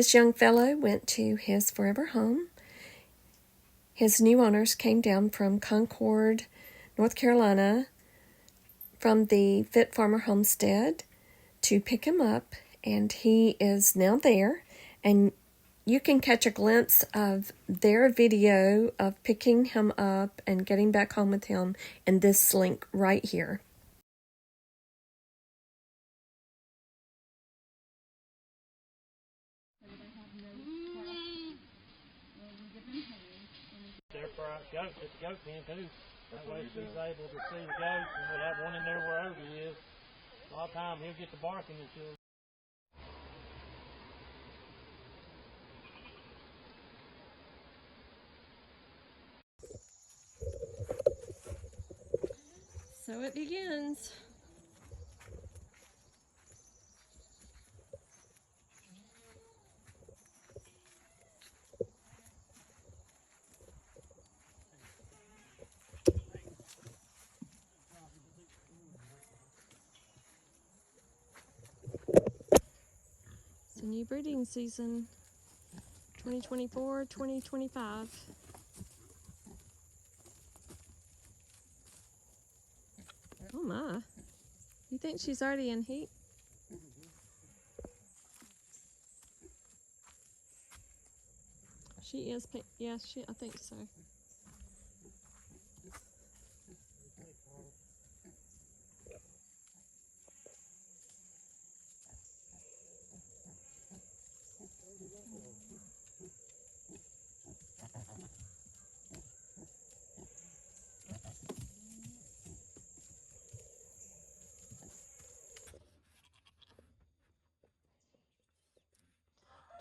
This young fellow went to his forever home. His new owners came down from Concord, North Carolina, from the Fit Farmer Homestead to pick him up, and he is now there. And you can catch a glimpse of their video of picking him up and getting back home with him in this link right here. There for our goat at the goat pen too. That way she's able to see the goat, and we'll have one in there where Obi is. A lot of time he'll get the barking and she'll. So it begins. It's a new breeding season, 2024-2025. Oh my. You think she's already in heat? She is, yes, I think so.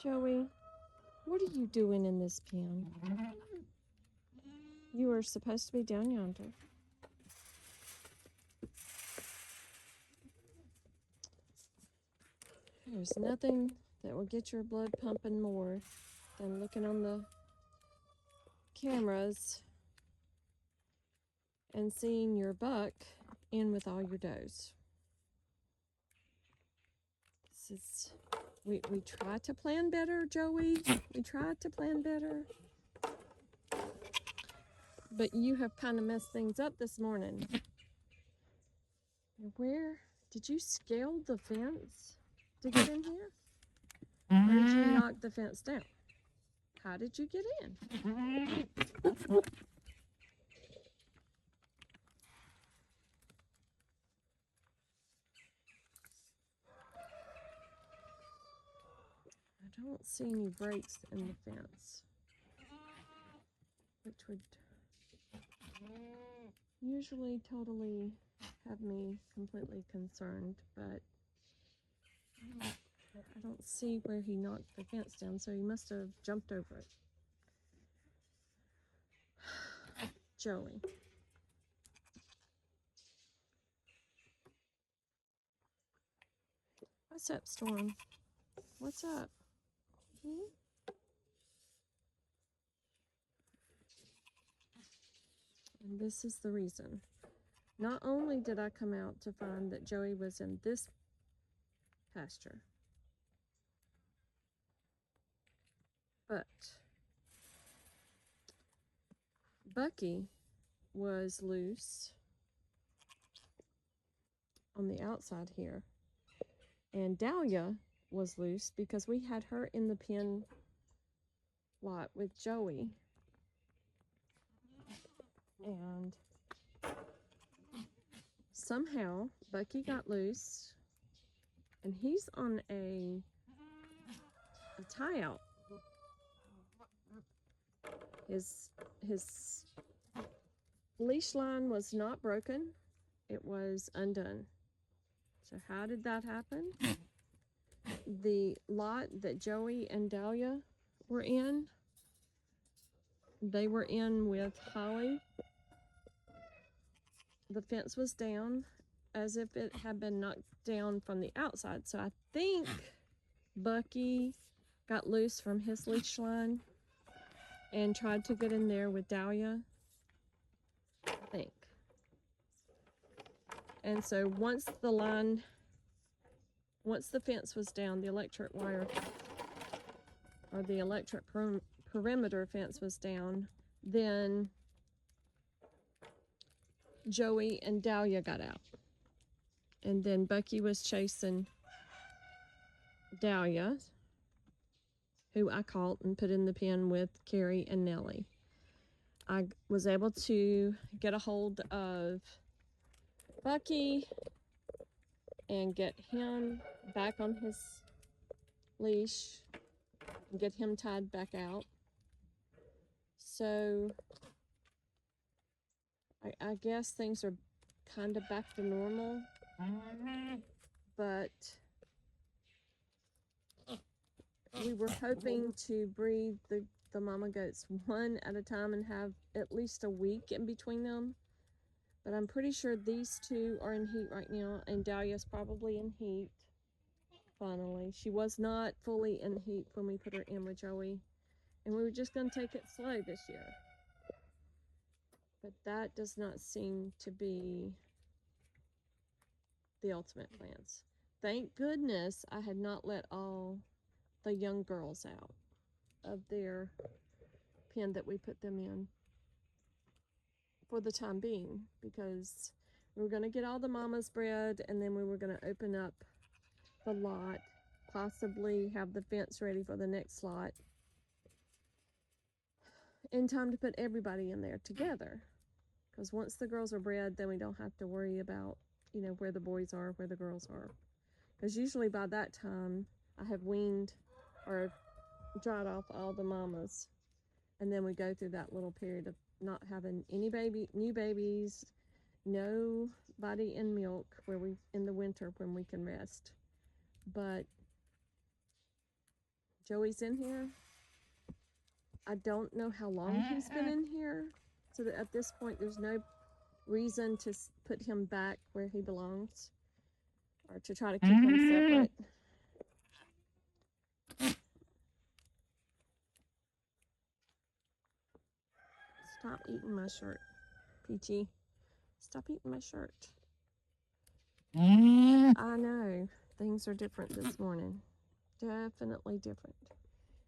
Joey, what are you doing in this pen? You are supposed to be down yonder. There's nothing that will get your blood pumping more than looking on the cameras and seeing your buck in with all your does. This is, we try to plan better, Joey. We tried to plan better. But you have kind of messed things up this morning. Where did you scale the fence to get in here? Or did you knock the fence down? How did you get in? I don't see any breaks in the fence, which would usually totally have me completely concerned, but I don't see where he knocked the fence down, so he must have jumped over it. Joey. What's up, Storm? What's up? And this is the reason. Not only did I come out to find that Joey was in this pasture, but Buckie was loose on the outside here, and Dahlia was loose because we had her in the pen lot with Joey, and somehow Buckie got loose, and he's on a tie out. His leash line was not broken, it was undone. So how did that happen? The lot that Joey and Dahlia were in, they were in with Holly. The fence was down as if it had been knocked down from the outside. So I think Buckie got loose from his leash line and tried to get in there with Dahlia, I think. And so once the fence was down, the electric wire or the electric perimeter fence was down, then Joey and Dahlia got out. And then Bucky was chasing Dahlia, who I caught and put in the pen with Carrie and Nellie. I was able to get a hold of Bucky and get him back on his leash and get him tied back out. So I guess things are kind of back to normal, but we were hoping to breed the mama goats one at a time and have at least a week in between them. But I'm pretty sure these two are in heat right now, and Dahlia's probably in heat finally. She was not fully in heat when we put her in with Joey, and we were just going to take it slow this year. But that does not seem to be the ultimate plans. Thank goodness I had not let all the young girls out of their pen that we put them in for the time being, because we were going to get all the mamas bred, and then we were going to open up the lot, possibly have the fence ready for the next lot in time to put everybody in there together. Because once the girls are bred, then we don't have to worry about, you know, where the boys are, where the girls are. Because usually by that time, I have weaned or dried off all the mamas. And then we go through that little period of not having any new babies, nobody in milk in the winter when we can rest. But Joey's in here. I don't know how long he's been in here. So that at this point, there's no reason to put him back where he belongs or to try to keep him separate. Stop eating my shirt, Peachy. Stop eating my shirt. I know things are different this morning. Definitely different.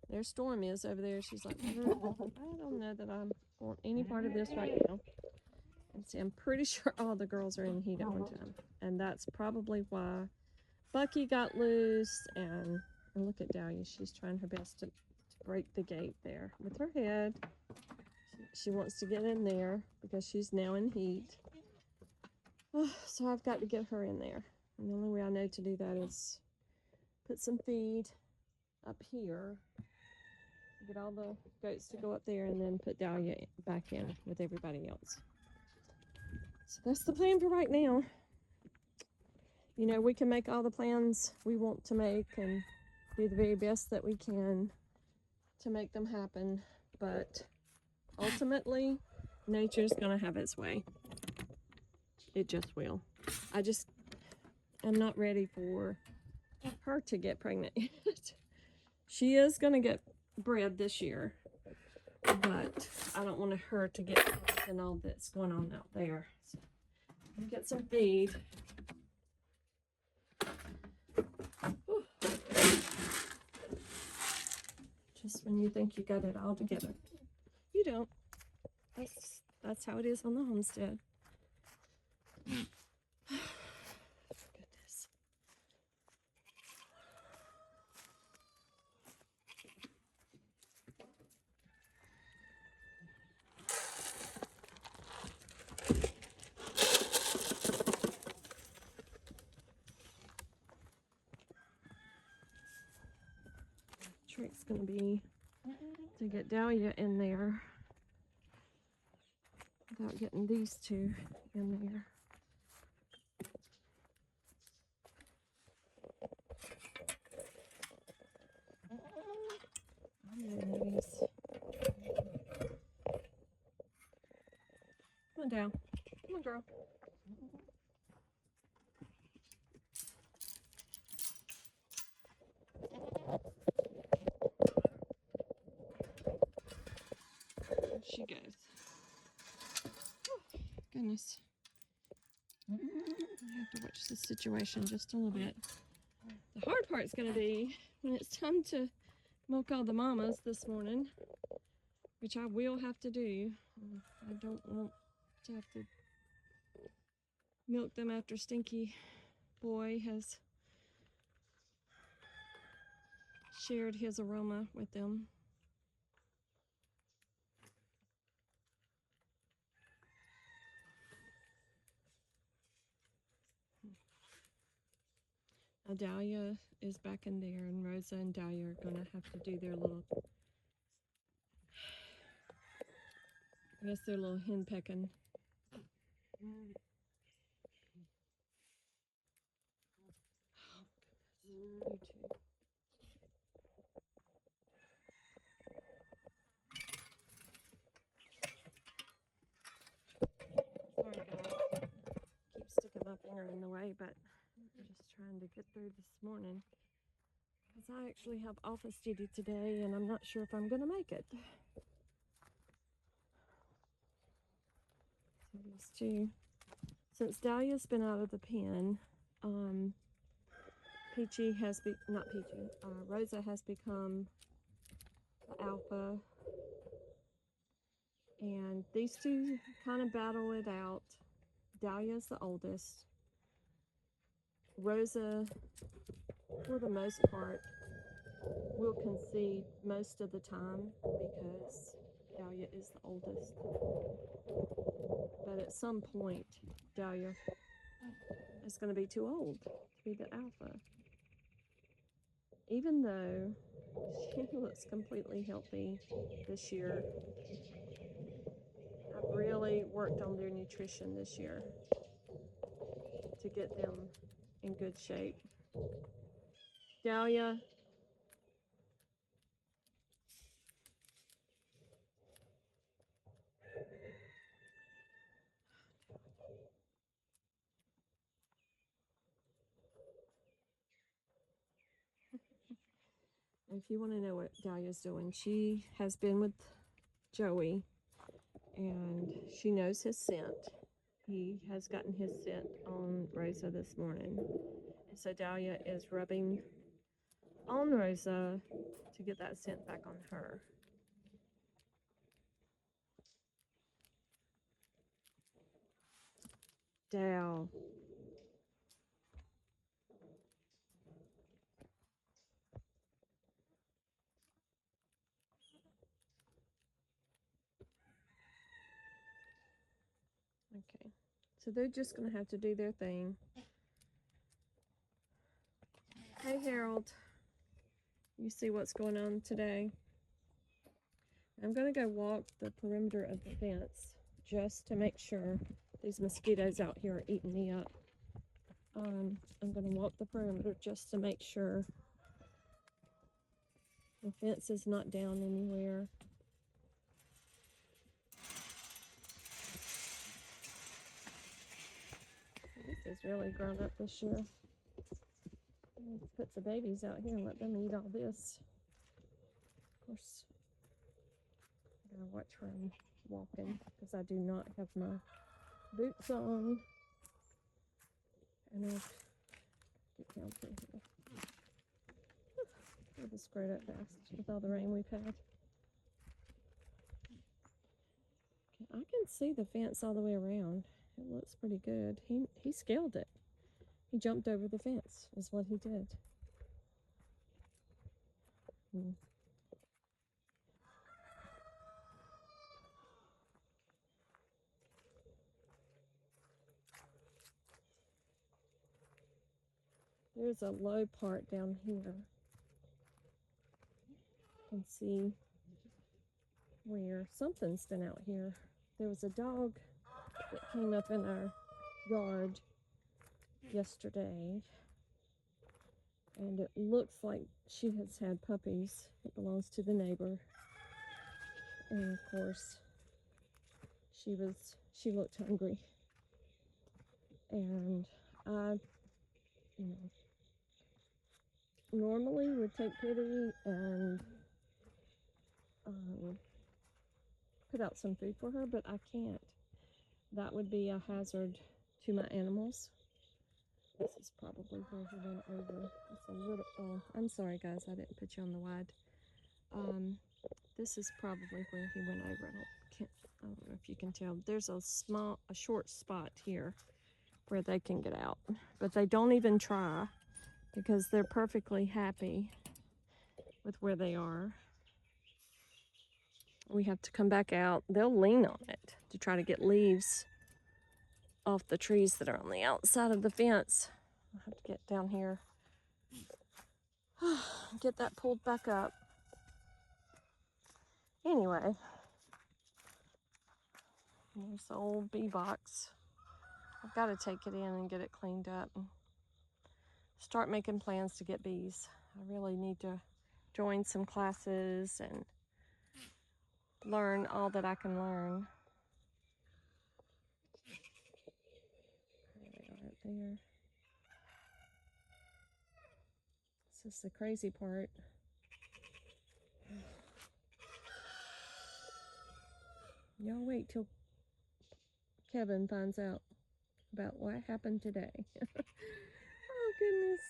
Their Storm is over there. She's like, I don't know that I want any part of this right now. And see, I'm pretty sure all the girls are in heat at one time. And that's probably why Bucky got loose. And look at Dahlia. She's trying her best to break the gate there with her head. She wants to get in there because she's now in heat. So I've got to get her in there. And the only way I know to do that is put some feed up here, get all the goats to go up there, and then put Dahlia back in with everybody else. So that's the plan for right now. You know, we can make all the plans we want to make and do the very best that we can to make them happen, but ultimately, nature's gonna have its way. It just will. I'm not ready for her to get pregnant yet. She is gonna get bred this year, but I don't want her to get caught in all that's going on out there. So get some feed. Whew. Just when you think you got it all together, you don't. That's how it is on the homestead. Goodness. Trick's gonna be to get Dahlia in there without getting these two in there. Nice. Come on down. Come on, girl. There she goes. Oh, goodness. I have to watch this situation just a little bit. The hard part's going to be when it's time to milk all the mamas this morning, which I will have to do. I don't want to have to milk them after Stinky Boy has shared his aroma with them. Dahlia is back in there, and Rosa and Dahlia are going to have to do their little, I guess their little hen pecking. Oh, goodness. You too. Sorry, guys. Keep sticking my finger in the way, but I'm just trying to get through this morning. Because I actually have office duty today, and I'm not sure if I'm going to make it. So these two. Since Dahlia's been out of the pen, Peachy has not Peachy, Rosa has become the alpha. And these two kind of battle it out. Dahlia's the oldest. Rosa, for the most part, will concede most of the time because Dahlia is the oldest. But at some point, Dahlia is going to be too old to be the alpha. Even though she looks completely healthy this year, I've really worked on their nutrition this year to get them in good shape. Dahlia, if you want to know what Dahlia's doing, she has been with Joey and she knows his scent. He has gotten his scent on Rosa this morning. And so Dahlia is rubbing on Rosa to get that scent back on her. Dal. Okay, so they're just going to have to do their thing. Hey, Harold. You see what's going on today? I'm going to go walk the perimeter of the fence just to make sure these mosquitoes out here are eating me up. I'm going to walk the perimeter just to make sure the fence is not down anywhere. This is really grown up this year. Let's put the babies out here and let them eat all this. Of course, I gotta watch where I'm walking because I do not have my boots on. And I'll get down through here. We'll just spread it fast with all the rain we've had. Okay, I can see the fence all the way around. It looks pretty good. He scaled it. He jumped over the fence is what he did. There's a low part down here. You can see where something's been out here. There was a dog that came up in our yard yesterday, and it looks like she has had puppies. It belongs to the neighbor, and of course she looked hungry, and I normally would take pity and put out some food for her, but I can't. That would be a hazard to my animals. This is probably where he went over. It's a little, oh, I'm sorry guys, I didn't put you on the wide. This is probably where he went over. I don't know if you can tell. There's a short spot here where they can get out, but they don't even try because they're perfectly happy with where they are. We have to come back out. They'll lean on it to try to get leaves off the trees that are on the outside of the fence. I'll have to get down here, get that pulled back up. Anyway, there's the old bee box. I've got to take it in and get it cleaned up and start making plans to get bees. I really need to join some classes and learn all that I can learn. There they are up there. This is the crazy part. Y'all wait till Kevin finds out about what happened today. Oh, goodness.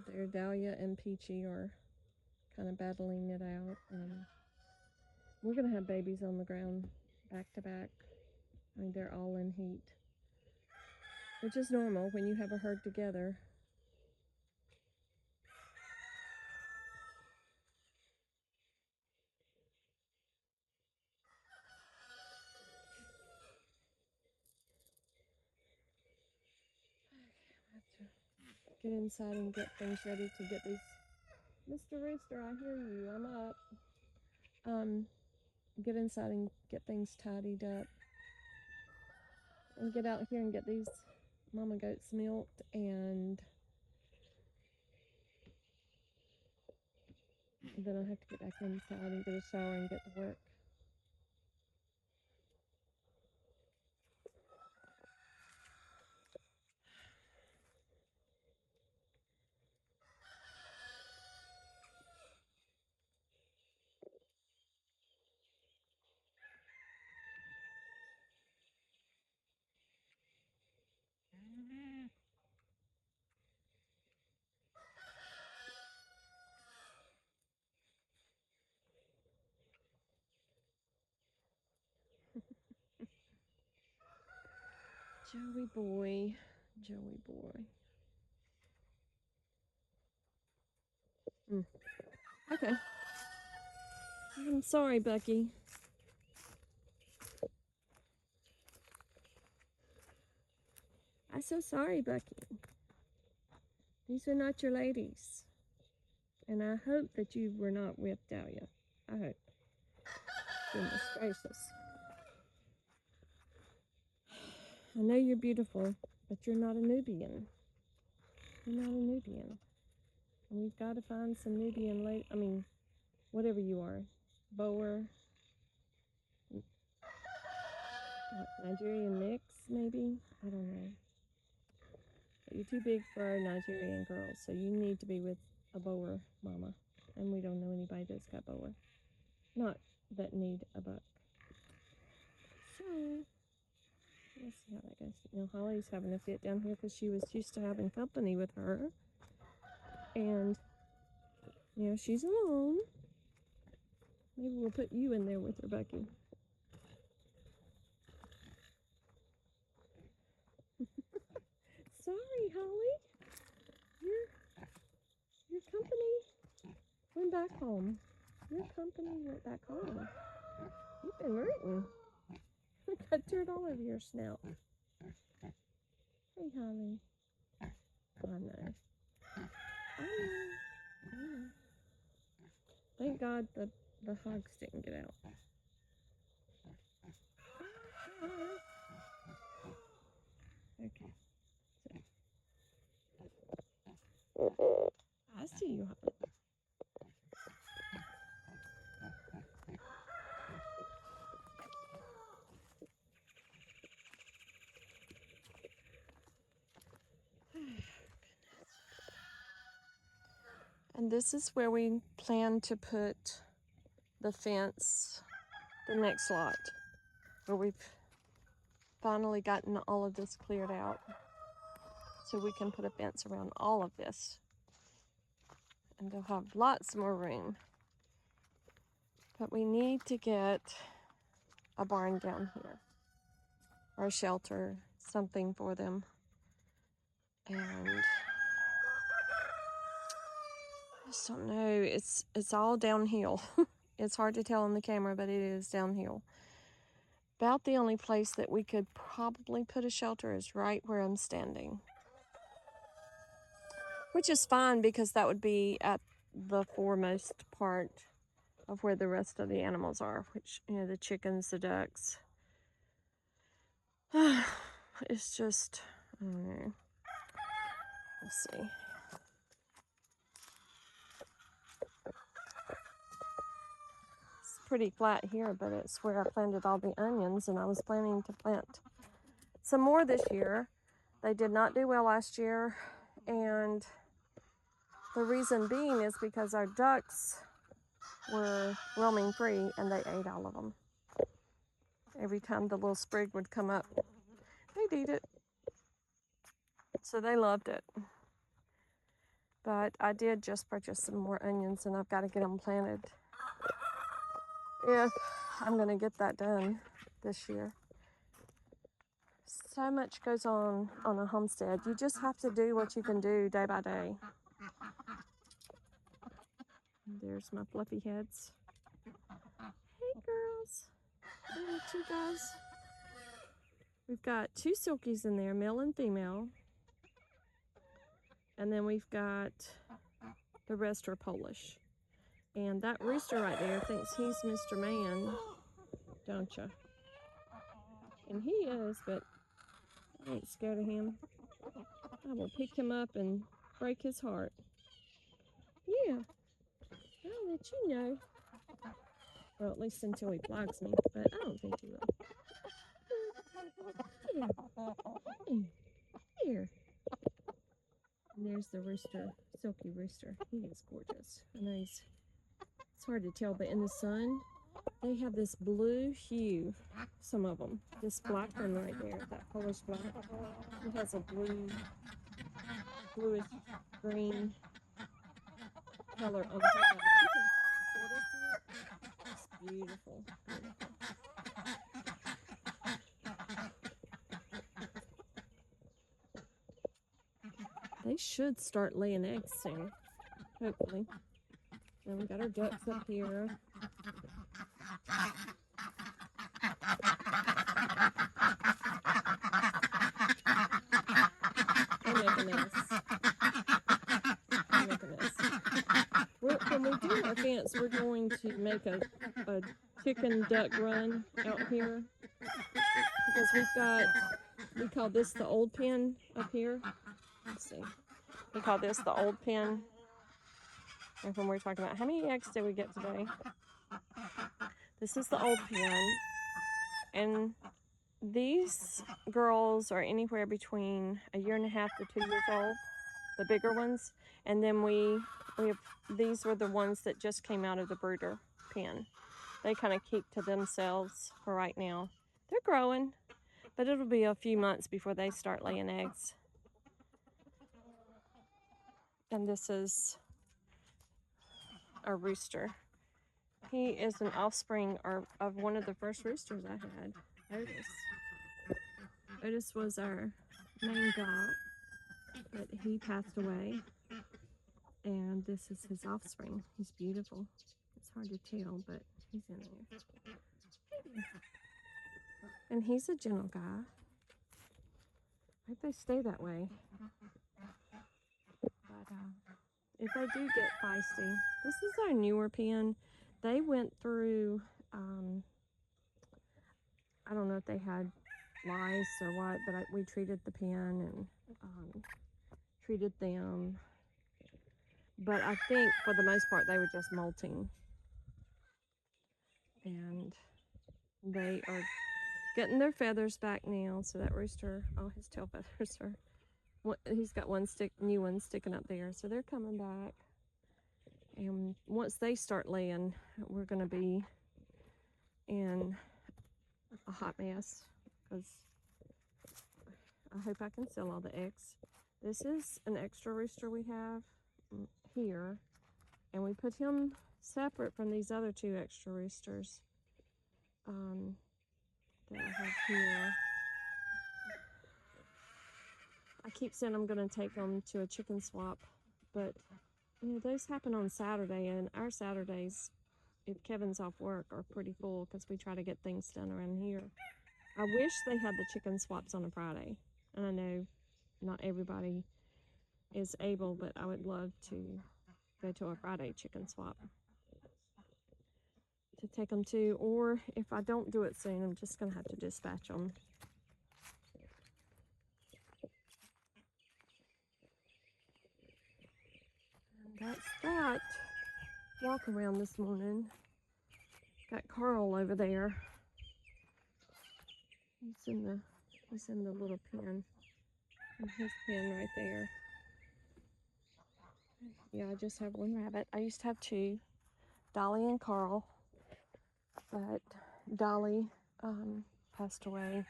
There, Dahlia and Peachy are kind of battling it out. We're going to have babies on the ground back to back. I mean, they're all in heat, which is normal when you have a herd together. I have to get inside and get things ready to get these. Mr. Rooster, I hear you. I'm up. Get inside and get things tidied up. And get out here and get these mama goats milked, and then I'll have to get back inside and get a shower and get to work. Joey boy, Joey boy. Okay. I'm sorry, Bucky. I'm so sorry, Bucky. These are not your ladies. And I hope that you were not with Dahlia. I hope. Goodness gracious. I know you're beautiful, but you're not a Nubian. You're not a Nubian. And we've got to find some Nubian whatever you are. Boer. Nigerian mix, maybe? I don't know. But you're too big for our Nigerian girls, so you need to be with a Boer mama. And we don't know anybody that's got Boer. Not that need a buck. So, let's see how that goes. You know, Holly's having a fit down here because she was used to having company with her. And, you know, she's alone. Maybe we'll put you in there with her, Bucky. Sorry, Holly. Your company went back home. Your company went back home. You've been rooting. I got dirt all over your snout. Hey, Holly. I know. I know. Thank God the hogs didn't get out. Okay. So. I see you, Holly. And this is where we plan to put the fence, the next lot, where we've finally gotten all of this cleared out. so we can put a fence around all of this. And they'll have lots more room. But we need to get a barn down here, or a shelter, something for them. And I just don't know. It's all downhill. It's hard to tell on the camera, but it is downhill. About the only place that we could probably put a shelter is right where I'm standing. Which is fine because that would be at the foremost part of where the rest of the animals are, which, you know, the chickens, the ducks. It's just, I don't know. Let's see. It's pretty flat here, but it's where I planted all the onions, and I was planning to plant some more this year. They did not do well last year, and the reason being is because our ducks were roaming free and they ate all of them. Every time the little sprig would come up, they'd eat it. So they loved it. But I did just purchase some more onions, and I've got to get them planted if I'm going to get that done this year. So much goes on a homestead. You just have to do what you can do day by day. There's my fluffy heads. Hey girls. Hey, two guys. We've got two silkies in there, male and female. And then we've got the rest are Polish. And that rooster right there thinks he's Mr. Man, don't you? And he is, but I ain't scared of him. I will pick him up and break his heart. Yeah, I'll let you know. Well, at least until he flogs me, but I don't think he will. Here. Here. And there's the rooster, silky rooster. He is gorgeous. I know it's hard to tell, but in the sun, they have this blue hue, some of them. This black one right there, that Polish black, it has a bluish green color on the back. It's beautiful, beautiful. They should start laying eggs soon, hopefully. And we got our ducks up here. They make a mess. They make a mess. When we do our fence, we're going to make a chicken duck run out here. Because we call this the old pen up here. Let's see. We call this the old pen. And when we're talking about how many eggs did we get today? This is the old pen. And these girls are anywhere between 1.5 years to 2 years old, the bigger ones. And then we have, these were the ones that just came out of the brooder pen. They kind of keep to themselves for right now. They're growing, but it'll be a few months before they start laying eggs. And this is a rooster. He is an offspring of one of the first roosters I had, Otis. Otis was our main guy, but he passed away. And this is his offspring. He's beautiful. It's hard to tell, but he's in there. And he's a gentle guy. I hope they stay that way. But if they do get feisty, this is our newer pen. They went through, I don't know if they had lice or what, but we treated the pen and treated them. But I think for the most part, they were just molting. And they are getting their feathers back now. So that rooster, oh, his tail feathers are, he's got new one sticking up there. So they're coming back. And once they start laying, we're going to be in a hot mess. Because I hope I can sell all the eggs This is an extra rooster we have here, and we put him separate from these other 2 extra roosters that I have here. I keep saying I'm going to take them to a chicken swap, but you know, those happen on Saturday, and our Saturdays, if Kevin's off work, are pretty full because we try to get things done around here. I wish they had the chicken swaps on a Friday, and I know not everybody is able, but I would love to go to a Friday chicken swap to take them to, or if I don't do it soon, I'm just going to have to dispatch them. And that's that. Walk around this morning. Got Carl over there. He's in the little pen. And his pen right there. Yeah, I just have 1 rabbit. I used to have 2, Dolly and Carl, but Dolly passed away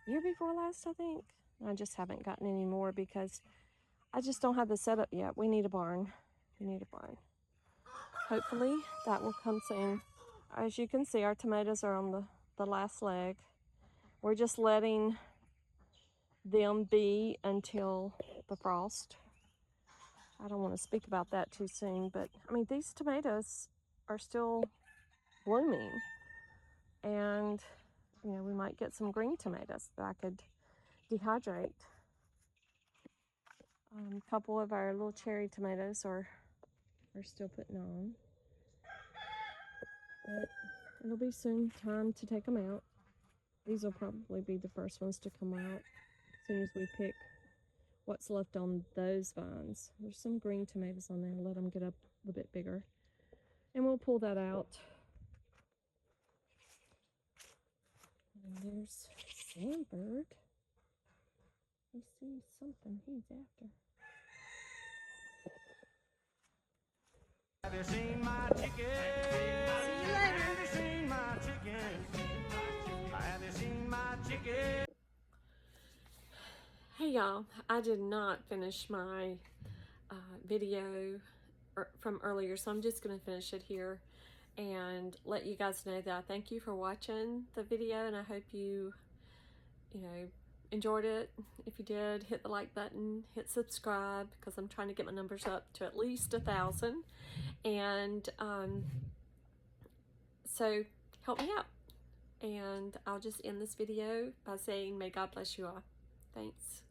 year before last, I think. I just haven't gotten any more because I just don't have the setup yet. We need a barn. We need a barn. Hopefully that will come soon. As you can see, our tomatoes are on the last leg. We're just letting them be until the frost. I don't want to speak about that too soon, but I mean, these tomatoes are still blooming, and you know, we might get some green tomatoes that I could dehydrate. A couple of our little cherry tomatoes are still putting on, but it'll be soon time to take them out. These will probably be the first ones to come out as soon as we pick what's left on those vines. There's some green tomatoes on there. Let them get up a little bit bigger, and we'll pull that out. And there's Sandbird. I see something he's after. Have you seen my chicken? See you later. Have you seen my chicken? Have you seen my chicken? Hey y'all, I did not finish my video from earlier, so I'm just going to finish it here and let you guys know that I thank you for watching the video, and I hope you enjoyed it. If you did, hit the like button, hit subscribe, because I'm trying to get my numbers up to at least 1,000, and so help me out. And I'll just end this video by saying, may God bless you all. Thanks.